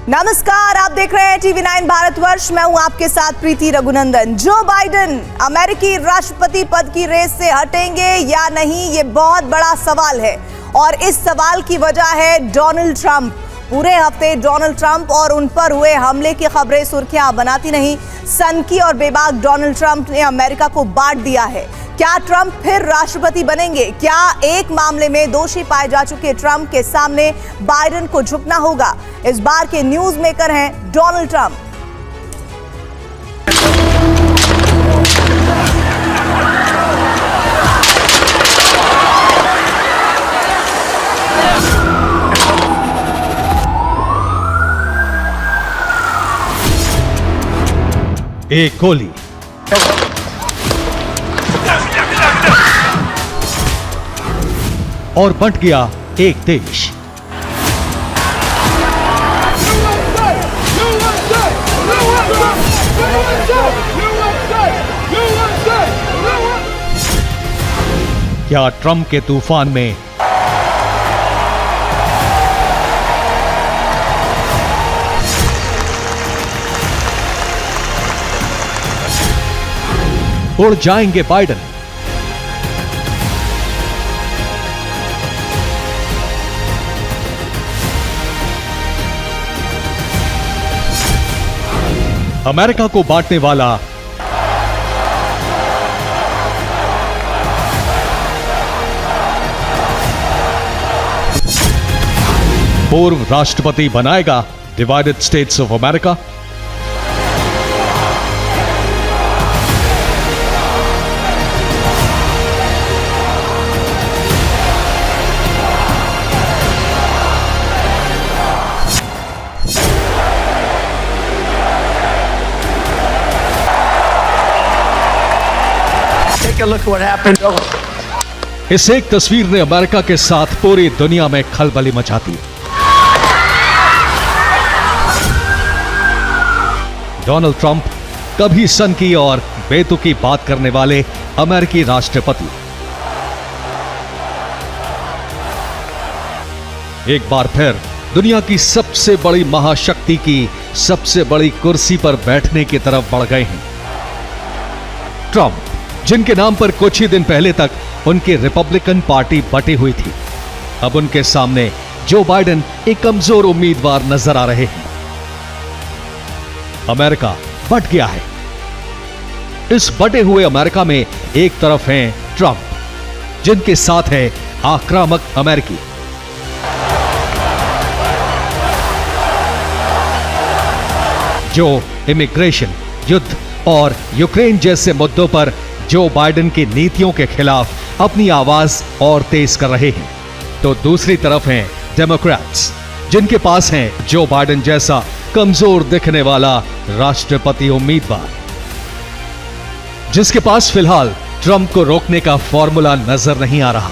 नमस्कार, आप देख रहे हैं TV9 भारतवर्ष। मैं हूं आपके साथ प्रीति रघुनंदन। जो बाइडेन अमेरिकी राष्ट्रपति पद की रेस से हटेंगे या नहीं, ये बहुत बड़ा सवाल है और इस सवाल की वजह है डोनाल्ड ट्रंप। पूरे हफ्ते डोनाल्ड ट्रंप और उन पर हुए हमले की खबरें सुर्खियां बनाती नहीं। सनकी और बेबाक डोनाल्ड ट्रंप ने अमेरिका को बांट दिया है। क्या ट्रंप फिर राष्ट्रपति बनेंगे? क्या एक मामले में दोषी पाए जा चुके ट्रंप के सामने बाइडेन को झुकना होगा? इस बार के न्यूज मेकर हैं डोनाल्ड ट्रंप। एक गोली और बंट गया एक देश। क्या ट्रंप के तूफान में उड़ जाएंगे बाइडेन? अमेरिका को बांटने वाला पूर्व राष्ट्रपति बनाएगा divided states of America? Look what happened. इस एक तस्वीर ने अमेरिका के साथ पूरी दुनिया में खलबली मचा दी। डोनाल्ड ट्रंप, कभी सनकी और बेतुकी बात करने वाले अमेरिकी राष्ट्रपति, एक बार फिर दुनिया की सबसे बड़ी महाशक्ति की सबसे बड़ी कुर्सी पर बैठने की तरफ बढ़ गए हैं। ट्रंप, जिनके नाम पर कुछ ही दिन पहले तक उनकी रिपब्लिकन पार्टी बटी हुई थी, अब उनके सामने जो बाइडेन एक कमजोर उम्मीदवार नजर आ रहे हैं। अमेरिका बट गया है। इस बटे हुए अमेरिका में एक तरफ हैं ट्रंप, जिनके साथ है आक्रामक अमेरिकी, जो इमिग्रेशन, युद्ध और यूक्रेन जैसे मुद्दों पर जो बाइडेन की नीतियों के खिलाफ अपनी आवाज और तेज कर रहे हैं। तो दूसरी तरफ हैं डेमोक्रेट्स, जिनके पास हैं जो बाइडेन जैसा कमजोर दिखने वाला राष्ट्रपति उम्मीदवार, जिसके पास फिलहाल ट्रंप को रोकने का फॉर्मूला नजर नहीं आ रहा।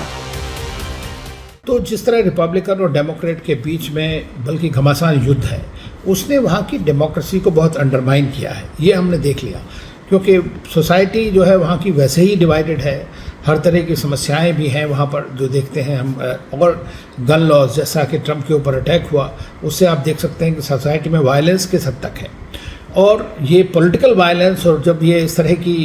तो जिस तरह रिपब्लिकन और डेमोक्रेट के बीच में बल्कि घमासान युद्ध है, उसने वहाँ की डेमोक्रेसी को बहुत अंडरमाइन किया है। ये हमने देख लिया, क्योंकि सोसाइटी जो है वहाँ की वैसे ही डिवाइडेड है। हर तरह की समस्याएं भी हैं वहाँ पर जो देखते हैं हम। और गन लॉज जैसा कि ट्रंप के ऊपर अटैक हुआ, उससे आप देख सकते हैं कि सोसाइटी में वायलेंस किस हद तक है। और ये पॉलिटिकल वायलेंस, और जब ये इस तरह की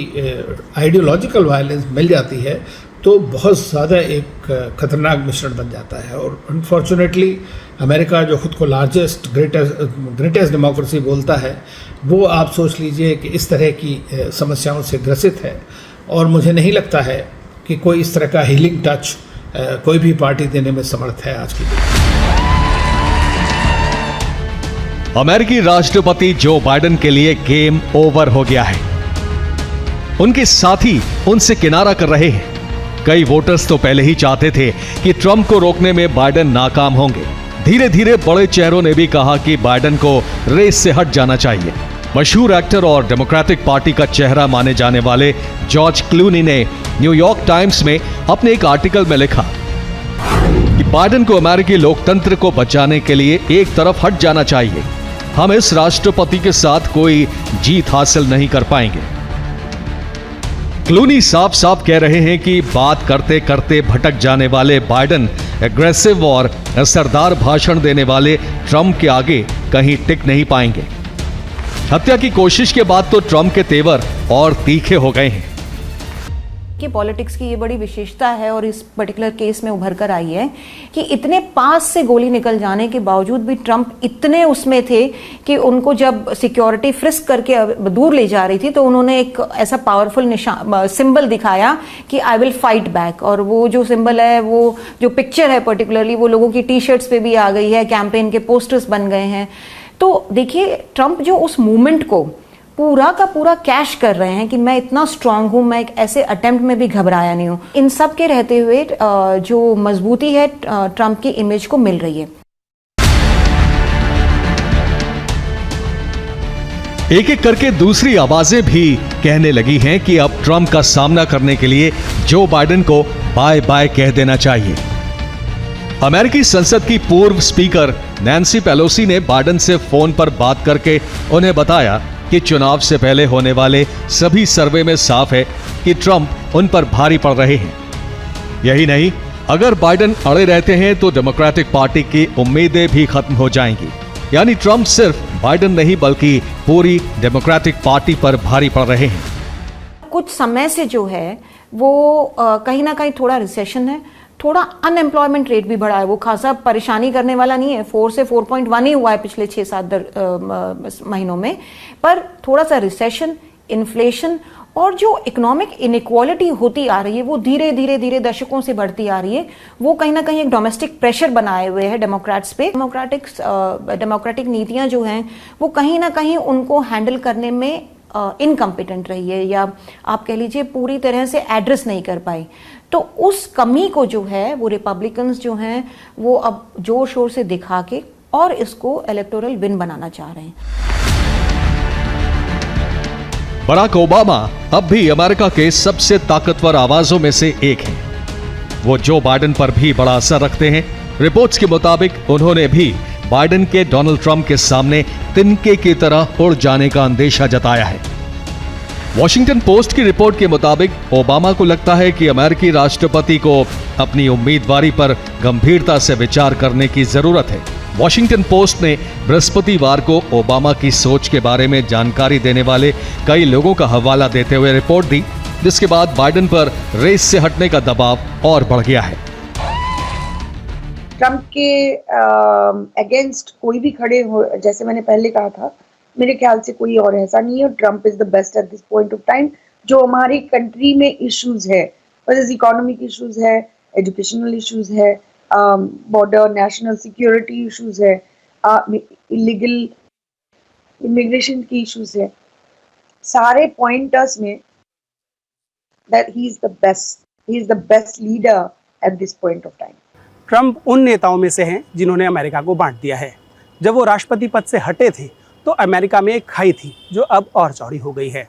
आइडियोलॉजिकल वायलेंस मिल जाती है तो बहुत ज़्यादा एक खतरनाक मिश्रण बन जाता है। और अनफॉर्चुनेटली अमेरिका, जो खुद को लार्जेस्ट ग्रेटेस्ट डेमोक्रेसी बोलता है, वो आप सोच लीजिए कि इस तरह की समस्याओं से ग्रसित है। और मुझे नहीं लगता है कि कोई इस तरह का हीलिंग टच कोई भी पार्टी देने में समर्थ है आज की डेट। अमेरिकी राष्ट्रपति जो बाइडेन के लिए गेम ओवर हो गया है। उनके साथी उनसे किनारा कर रहे हैं। कई वोटर्स तो पहले ही चाहते थे कि ट्रंप को रोकने में बाइडेन नाकाम होंगे। धीरे धीरे बड़े चेहरों ने भी कहा कि बाइडेन को रेस से हट जाना चाहिए। मशहूर एक्टर और डेमोक्रेटिक पार्टी का चेहरा माने जाने वाले जॉर्ज क्लूनी ने न्यूयॉर्क टाइम्स में अपने एक आर्टिकल में लिखा कि बाइडेन को अमेरिकी लोकतंत्र को बचाने के लिए एक तरफ हट जाना चाहिए। हम इस राष्ट्रपति के साथ कोई जीत हासिल नहीं कर पाएंगे। क्लूनी साफ साफ कह रहे हैं कि बात करते करते भटक जाने वाले बाइडेन एग्रेसिव और असरदार भाषण देने वाले ट्रंप के आगे कहीं टिक नहीं पाएंगे। हत्या की कोशिश के बाद तो ट्रंप के तेवर और तीखे हो गए हैं। कि पॉलिटिक्स की ये बड़ी विशेषता है और इस पर्टिकुलर केस में उभर कर आई है कि इतने पास से गोली निकल जाने के बावजूद भी ट्रंप इतने उसमें थे कि उनको जब सिक्योरिटी फ्रिस्क करके दूर ले जा रही थी तो उन्होंने एक ऐसा पावरफुल निशान सिंबल दिखाया कि आई विल फाइट बैक। और वो जो सिंबल है, वो जो पिक्चर है पर्टिकुलरली, वो लोगों की टी शर्ट्स पे भी आ गई है, कैंपेन के पोस्टर्स बन गए हैं। तो देखिए, ट्रंप जो उस मूवमेंट को पूरा का पूरा कैश कर रहे हैं कि मैं इतना स्ट्रांग हूं, मैं एक ऐसे अटेम्प्ट में भी घबराया नहीं हूं। इन सब के रहते हुए जो मजबूती है ट्रंप की इमेज को मिल रही है। एक एक करके दूसरी आवाजें भी कहने लगी हैं कि अब ट्रंप का सामना करने के लिए जो बाइडेन को बाय बाय कह देना चाहिए। अमेरिकी संसद की पूर्व स्पीकर नैन्सी पेलोसी ने बाइडेन से फोन पर बात करके उन्हें बताया कि चुनाव से पहले होने वाले सभी सर्वे में साफ है कि ट्रंप उन पर भारी पड़ रहे हैं। यही नहीं, अगर बाइडेन अड़े रहते हैं तो डेमोक्रेटिक पार्टी की उम्मीदें भी खत्म हो जाएंगी। यानी ट्रंप सिर्फ बाइडेन नहीं बल्कि पूरी डेमोक्रेटिक पार्टी पर भारी पड़ रहे हैं। कुछ समय से जो है वो कहीं ना कहीं थोड़ा रिसेशन है, थोड़ा अनएम्प्लॉयमेंट रेट भी बढ़ा है। वो खासा परेशानी करने वाला नहीं है, 4 से 4.1 ही हुआ है पिछले 6-7 महीनों में। पर थोड़ा सा रिसेशन, इन्फ्लेशन और जो इकोनॉमिक इनइक्वालिटी होती आ रही है वो धीरे धीरे दशकों से बढ़ती आ रही है। वो कहीं ना कहीं एक डोमेस्टिक प्रेशर बनाए हुए है डेमोक्रेट्स पे। डेमोक्रेटिक नीतियां जो हैं वो कहीं ना कहीं उनको हैंडल करने में इनकम्पिटेंट रही है, या आप कह लीजिए पूरी तरह से एड्रेस नहीं कर पाई। तो उस कमी को जो है वो रिपब्लिकन्स जो हैं वो अब जोर शोर से दिखा के और इसको इलेक्टोरल विन बनाना चाह रहे हैं। बराक ओबामा अब भी अमेरिका के सबसे ताकतवर आवाजों में से एक हैं। वो जो बाइडेन पर भी बड़ा असर रखते हैं। रिपोर्ट्स के मुताबिक उन्होंने भी बाइडेन के डोनाल्ड ट्रंप के सामने तिनके की तरह उड़ जाने का अंदेशा जताया है। वॉशिंगटन पोस्ट की रिपोर्ट के मुताबिक ओबामा को लगता है कि अमेरिकी राष्ट्रपति को अपनी उम्मीदवारी पर गंभीरता से विचार करने की जरूरत है। वॉशिंगटन पोस्ट ने बृहस्पतिवार को ओबामा की सोच के बारे में जानकारी देने वाले कई लोगों का हवाला देते हुए रिपोर्ट दी, जिसके बाद बाइडेन पर रेस से हटने का दबाव और बढ़ गया है। ट्रंप के अगेंस्ट कोई भी खड़े हो, जैसे मैंने पहले कहा था, मेरे ख्याल से कोई और ऐसा नहीं है। Trump is the best at this point of time. जो हमारी कंट्री में इश्यूज है, इकोनॉमिक इश्यूज है, एजुकेशनल इश्यूज है, बॉर्डर नेशनल सिक्योरिटी इश्यूज है, इलीगल इमिग्रेशन की इश्यूज है, सारे पॉइंटर्स में that he is the best leader at this point of time. Trump उन नेताओं में से हैं जिन्होंने अमेरिका को बांट दिया है। जब वो राष्ट्रपति पद से हटे थे तो अमेरिका में एक खाई थी जो अब और चौड़ी हो गई है,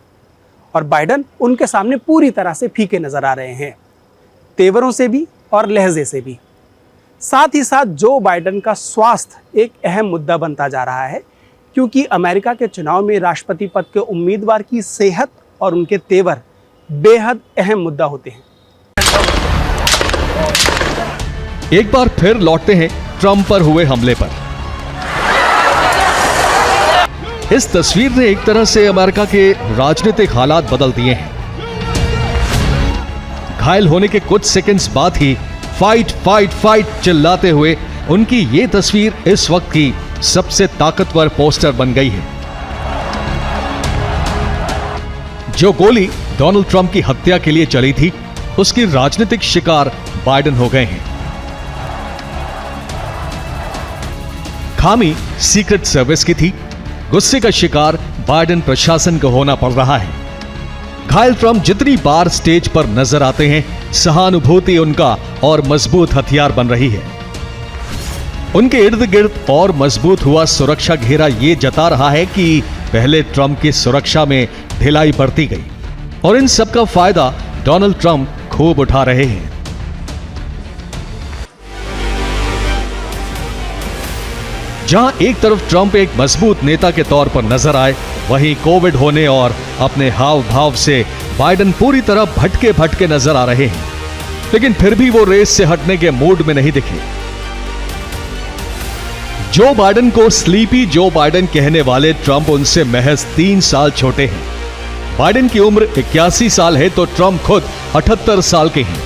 और बाइडेन उनके सामने पूरी तरह से फीके नजर आ रहे हैं, तेवरों से भी और लहजे से भी। साथ ही साथ जो बाइडेन का स्वास्थ्य एक अहम मुद्दा बनता जा रहा है, क्योंकि अमेरिका के चुनाव में राष्ट्रपति पद के उम्मीदवार की सेहत और उनके तेवर बेहद अहम मुद्दा होते हैं। एक बार फिर लौटते हैं ट्रंप पर हुए हमले पर। इस तस्वीर ने एक तरह से अमेरिका के राजनीतिक हालात बदल दिए हैं। घायल होने के कुछ सेकंड्स बाद ही फाइट फाइट फाइट चिल्लाते हुए उनकी ये तस्वीर इस वक्त की सबसे ताकतवर पोस्टर बन गई है। जो गोली डोनाल्ड ट्रंप की हत्या के लिए चली थी, उसकी राजनीतिक शिकार बाइडेन हो गए हैं। खामी सीक्रेट सर्विस की थी, गुस्से का शिकार बाइडेन प्रशासन को होना पड़ रहा है। घायल ट्रंप जितनी बार स्टेज पर नजर आते हैं, सहानुभूति उनका और मजबूत हथियार बन रही है। उनके इर्द गिर्द और मजबूत हुआ सुरक्षा घेरा ये जता रहा है कि पहले ट्रंप की सुरक्षा में ढिलाई बरती गई, और इन सब का फायदा डोनाल्ड ट्रंप खूब उठा रहे हैं। जहां एक तरफ ट्रंप एक मजबूत नेता के तौर पर नजर आए, वहीं कोविड होने और अपने हाव भाव से बाइडेन पूरी तरह भटके भटके नजर आ रहे हैं, लेकिन फिर भी वो रेस से हटने के मूड में नहीं दिखे। जो बाइडेन को स्लीपी जो बाइडेन कहने वाले ट्रंप उनसे महज 3 साल छोटे हैं। बाइडेन की उम्र 81 साल है तो ट्रंप खुद 78 साल के हैं।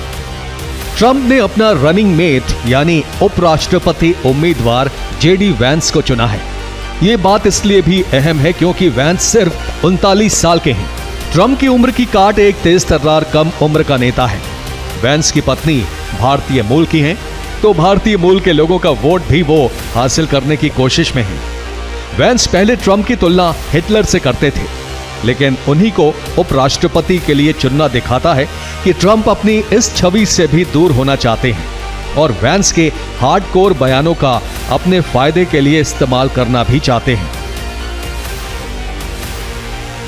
ट्रंप ने अपना रनिंग मेट यानी उपराष्ट्रपति उम्मीदवार जेडी वैंस को चुना है। ये बात इसलिए भी अहम है क्योंकि वैंस सिर्फ 39 साल के हैं। ट्रंप की उम्र की काट एक तेज तर्रार कम उम्र का नेता है। वैंस की पत्नी भारतीय मूल की हैं, तो भारतीय मूल के लोगों का वोट भी वो हासिल करने की कोशिश में हैं। वैंस पहले ट्रंप की तुलना हिटलर से करते थे, लेकिन उन्हीं को उपराष्ट्रपति के लिए चुनना दिखाता है कि ट्रंप अपनी इस छवि से भी दूर होना चाहते हैं और वैंस के हार्डकोर बयानों का अपने फायदे के लिए इस्तेमाल करना भी चाहते हैं।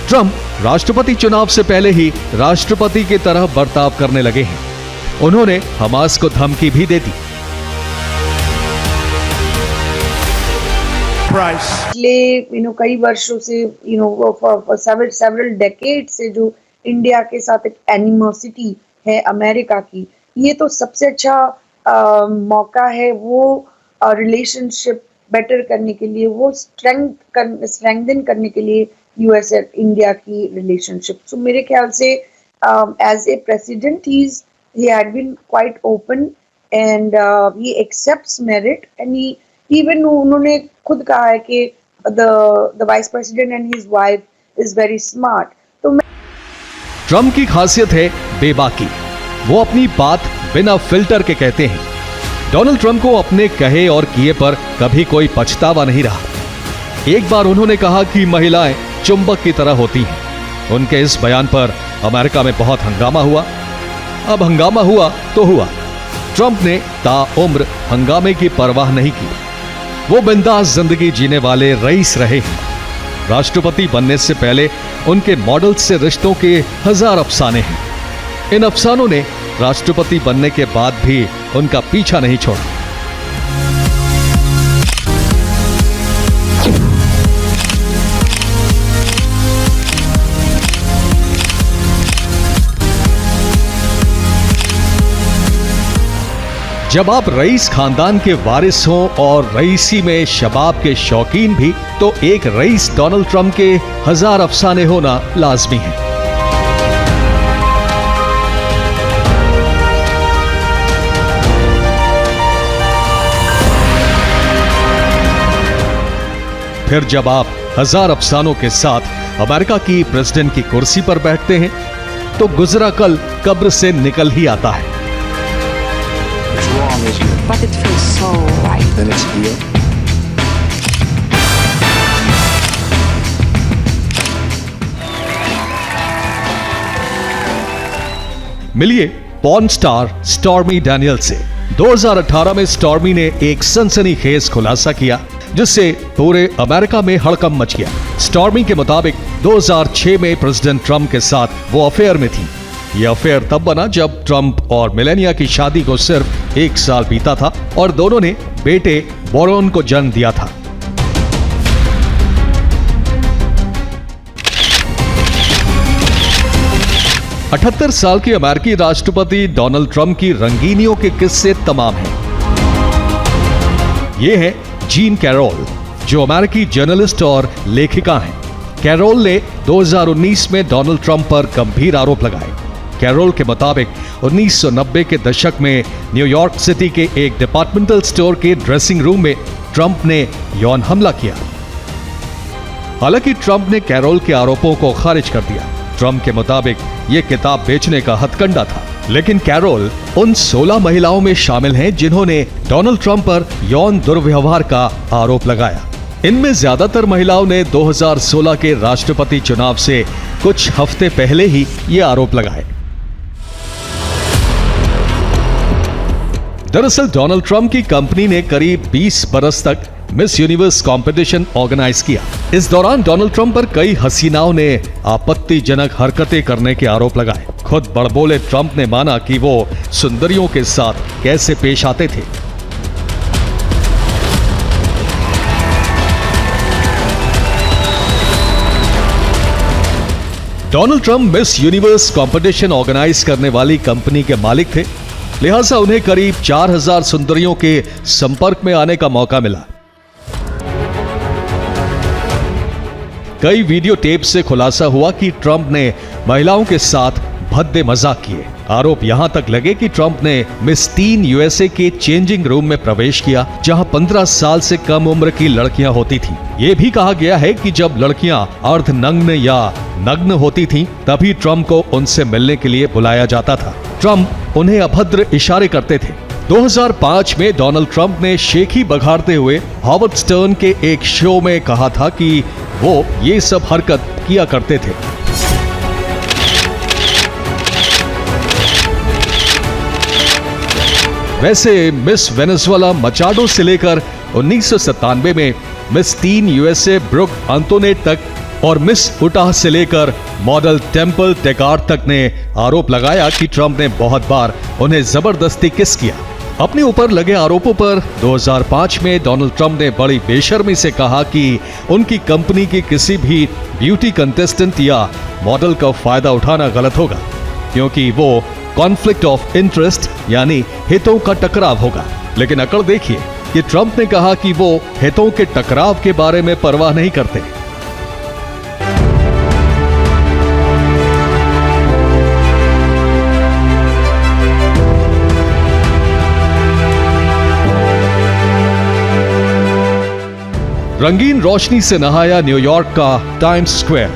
ट्रंप राष्ट्रपति चुनाव से पहले ही राष्ट्रपति की तरह बर्ताव करने लगे हैं। उन्होंने हमास को धमकी भी दे दी। पिछले कई वर्षों से सेवरल डेकेड से जो इंडिया के साथ एक एनिमोसिटी है अमेरिका की, ये तो सबसे अच्छा मौका है वो रिलेशनशिप बेटर करने के लिए, वो स्ट्रेंथन करने के लिए यूएस और इंडिया की रिलेशनशिप। सो मेरे ख्याल से as a president he had been quite open and he accepts merit and he even उन्होंने खुद कहा है कि the vice president and his wife is very smart। तो ट्रंप की खासियत है बेबाकी। वो अपनी बात बिना फिल्टर के कहते हैं। डोनाल्ड ट्रंप को अपने कहे और किए पर कभी कोई पछतावा नहीं रहा। एक बार उन्होंने कहा कि महिलाएं चुंबक की तरह होती हैं। उनके इस बयान पर अमेरिका में बहुत हंगामा हुआ। अब हंगामा हुआ तो हुआ। ट्रंप ने ताउम्र हंगामे की परवाह नहीं की। वो बिंदास जिंदगी जीने वाले रईस रहे हैं। राष्ट्रपति बनने से पहले उनके मॉडल से रिश्तों के 1000 अफसाने हैं। इन अफसानों ने राष्ट्रपति बनने के बाद भी उनका पीछा नहीं छोड़ा। जब आप रईस खानदान के वारिस हों और रईसी में शबाब के शौकीन भी, तो एक रईस डोनाल्ड ट्रंप के 1000 अफसाने होना लाजमी है। फिर जब आप 1000 अफसानों के साथ अमेरिका की प्रेसिडेंट की कुर्सी पर बैठते हैं, तो गुजरा कल कब्र से निकल ही आता है। But it feels so right. Then it's real. मिलिए पॉर्न स्टार स्टॉर्मी डैनियल से। 2018 में स्टॉर्मी ने एक सनसनीखेज खुलासा किया जिससे पूरे अमेरिका में हड़कंप मच गया। स्टॉर्मी के मुताबिक 2006 में प्रेसिडेंट ट्रंप के साथ वो अफेयर में थी। यह अफेयर तब बना जब ट्रंप और मेलानिया की शादी को सिर्फ 1 साल बीता था और दोनों ने बेटे बोरोन को जन्म दिया था। अठहत्तर साल के अमेरिकी राष्ट्रपति डोनाल्ड ट्रंप की रंगीनियों के किस्से तमाम हैं। ये है जीन कैरोल, जो अमेरिकी जर्नलिस्ट और लेखिका हैं। कैरोल ने 2019 में डोनाल्ड ट्रंप पर गंभीर आरोप लगाए। कैरोल के मुताबिक 1990 के दशक में न्यूयॉर्क सिटी के एक डिपार्टमेंटल स्टोर के ड्रेसिंग रूम में ट्रंप ने यौन हमला किया। हालांकि ट्रंप ने कैरोल के आरोपों को खारिज कर दिया। ट्रंप के मुताबिक यह किताब बेचने का हथकंडा था। लेकिन कैरोल उन 16 महिलाओं में शामिल हैं जिन्होंने डोनाल्ड ट्रंप पर यौन दुर्व्यवहार का आरोप लगाया। इनमें ज्यादातर महिलाओं ने 2016 के राष्ट्रपति चुनाव से कुछ हफ्ते पहले ही ये आरोप लगाए। दरअसल डोनाल्ड ट्रंप की कंपनी ने करीब 20 बरस तक मिस यूनिवर्स कंपटीशन ऑर्गेनाइज किया। इस दौरान डोनाल्ड ट्रंप पर कई हसीनाओं ने आपत्तिजनक हरकतें करने के आरोप लगाए। खुद बड़बोले ट्रंप ने माना कि वो सुंदरियों के साथ कैसे पेश आते थे। Donald Trump Miss Universe competition organise करने वाली कंपनी के मालिक थे, लिहाजा उन्हें करीब 4000 सुंदरियों के संपर्क में आने का मौका मिला। कई वीडियो टेप से खुलासा हुआ कि ट्रंप ने महिलाओं के साथ भद्दे मजाक किए। आरोप यहां तक लगे कि ट्रंप ने मिस टीन यूएसए के चेंजिंग रूम में प्रवेश किया, जहां 15 साल से कम उम्र की लड़कियां होती थीं। ये भी कहा गया है कि जब लड़कियां अर्धनग्न या नग्न होती थीं, तभी ट्रंप को उनसे मिलने के लिए बुलाया जाता था। ट्रंप उन्हें अभद्र इशारे करते थे। 2005 में डोनाल्ड ट्रंप ने शेखी बघाड़ते हुए हॉवर्ड स्टर्न के एक शो में कहा था कि वो ये सब हरकत किया करते थे। वैसे मिस वेनेजुएला मचाडो से लेकर 1997 में Miss Teen USA Brooke Antonette तक और मिस उटाह से लेकर मॉडल टेम्पल टेकार तक ने आरोप लगाया कि ट्रंप ने बहुत बार उन्हें जबरदस्ती किस किया। अपने ऊपर लगे आरोपों पर 2005 में डोनाल्ड ट्रंप ने बड़ी बेशर्मी से कहा कि उनकी कंपनी की किसी भी ब्यूटी कंटेस्टेंट या मॉडल का फायदा उठाना गलत होगा, क्योंकि वो कॉन्फ्लिक्ट ऑफ इंटरेस्ट यानी हितों का टकराव होगा। लेकिन अकड़ देखिए कि ट्रंप ने कहा कि वो हितों के टकराव के बारे में परवाह नहीं करते। रंगीन रोशनी से नहाया न्यूयॉर्क का टाइम्स स्क्वायर,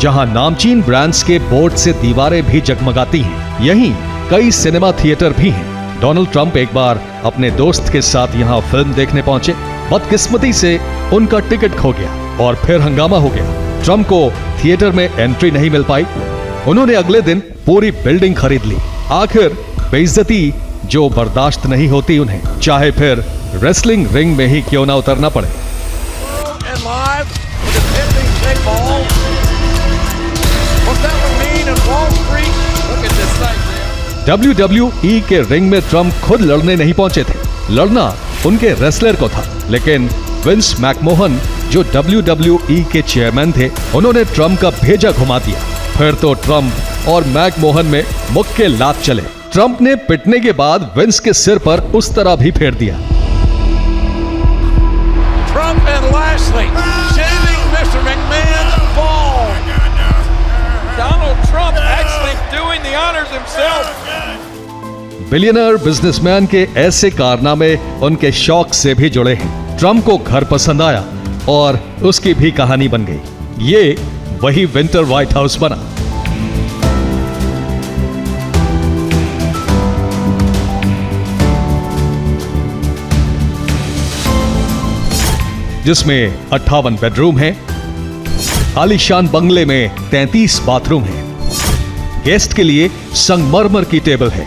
जहां नामचीन ब्रांड्स के बोर्ड से दीवारें भी जगमगाती हैं। यहीं कई सिनेमा थिएटर भी हैं। डोनाल्ड ट्रंप एक बार अपने दोस्त के साथ यहां फिल्म देखने पहुंचे। बदकिस्मती से उनका टिकट खो गया और फिर हंगामा हो गया। ट्रंप को थिएटर में एंट्री नहीं मिल पाई। उन्होंने अगले दिन पूरी बिल्डिंग खरीद ली। आखिर बेइज्जती जो बर्दाश्त नहीं होती उन्हें, चाहे फिर रेसलिंग रिंग में ही क्यों ना उतरना पड़े। WWE के रिंग में ट्रंप खुद लड़ने नहीं पहुंचे थे। लड़ना उनके रेसलर को था, लेकिन विंस मैकमोहन जो WWE के चेयरमैन थे, उन्होंने ट्रंप का भेजा घुमा दिया। फिर तो ट्रंप और मैकमोहन में मुक्के लात चले। ट्रंप ने पिटने के बाद विंस के सिर पर उस तरह भी फेर दिया। Trump and Lashley shaving Mr. McMahon's bald. Donald Trump actually doing the honors himself. Billionaire businessman के ऐसे कारनामे उनके शौक से भी जुड़े हैं। ट्रंप को घर पसंद आया और उसकी भी कहानी बन गई। ये वही विंटर व्हाइट हाउस बना। जिसमें 58 बेडरूम हैं, आलीशान बंगले में 33 बाथरूम हैं, गेस्ट के लिए संगमरमर की टेबल है।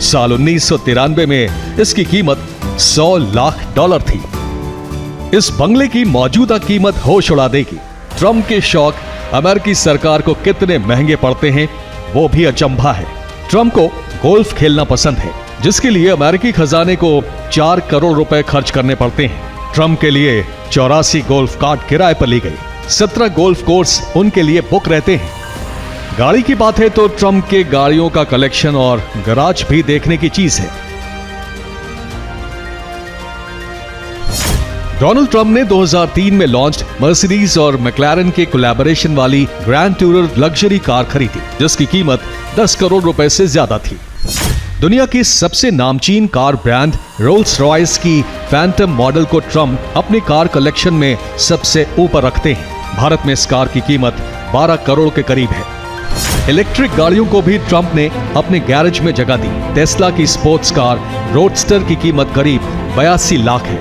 साल 1993 में इसकी कीमत $100 लाख थी। इस बंगले की मौजूदा कीमत होश उड़ा देगी। ट्रंप के शौक अमेरिकी सरकार को कितने महंगे पड़ते हैं वो भी अचंभा है। ट्रंप को गोल्फ खेलना पसंद है, जिसके लिए अमेरिकी खजाने को 4 करोड़ रुपए खर्च करने पड़ते हैं। ट्रंप के लिए 84 गोल्फ कार्ट किराए पर ली गई। 17 गोल्फ कोर्स उनके लिए बुक रहते हैं। गाड़ी की बात है तो ट्रंप के गाड़ियों का कलेक्शन और गराज भी देखने की चीज है। डोनाल्ड ट्रंप ने 2003 में लॉन्च मर्सिडीज और मैक्लारेन के कोलैबोरेशन वाली ग्रैंड टूरर लग्जरी कार खरीदी, जिसकी कीमत 10 करोड़ रुपए से ज्यादा थी। दुनिया की सबसे नामचीन कार ब्रांड रोल्स रॉयस की फैंटम मॉडल को ट्रंप अपने कार कलेक्शन में सबसे ऊपर रखते हैं। भारत में इस कार की कीमत 12 करोड़ के करीब है। इलेक्ट्रिक गाड़ियों को भी ट्रंप ने अपने गैरेज में जगह दी। टेस्ला की स्पोर्ट्स कार रोडस्टर की कीमत करीब 82 लाख है।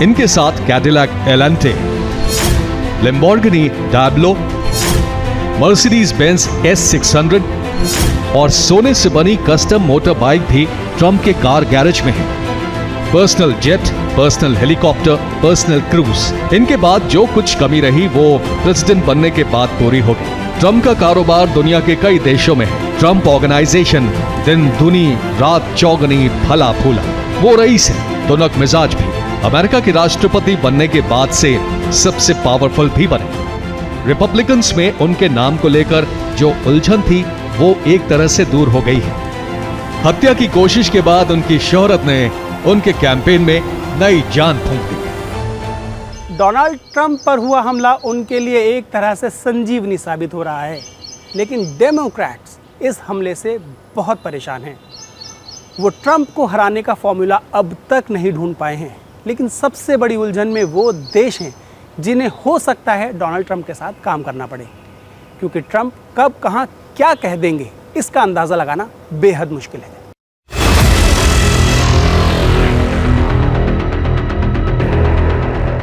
इनके साथ Cadillac Allante, Lamborghini Diablo, Mercedes Benz S600 और सोने से बनी कस्टम मोटर बाइक भी ट्रंप के कार गैरेज में है। Personal jet, personal helicopter, personal cruise, इनके बाद जो कुछ कमी रही वो प्रेसिडेंट बनने के बाद पूरी होगी। ट्रंप का कारोबार दुनिया के कई देशों में है। ट्रंप ऑर्गेनाइजेशन दिन दुनी रात चौगनी फला फूला। वो रईस है, तुनक मिजाज भी। अमेरिका के राष्ट्रपति बनने के बाद से सबसे पावरफुल भी बने। रिपब्लिकन्स में उनके नाम को लेकर जो उलझन थी वो एक तरह से दूर हो गई है। हत्या की कोशिश के बाद उनकी शोहरत ने उनके कैंपेन में नई जान फूंक दी। डोनाल्ड ट्रंप पर हुआ हमला उनके लिए एक तरह से संजीवनी साबित हो रहा है, लेकिन डेमोक्रेट्स इस हमले से बहुत परेशान हैं। वो ट्रंप को हराने का फॉर्मूला अब तक नहीं ढूंढ पाए हैं, लेकिन सबसे बड़ी उलझन में वो देश हैं जिन्हें हो सकता है डोनाल्ड ट्रंप के साथ काम करना पड़े, क्योंकि ट्रंप कब कहाँ क्या कह देंगे इसका अंदाज़ा लगाना बेहद मुश्किल है।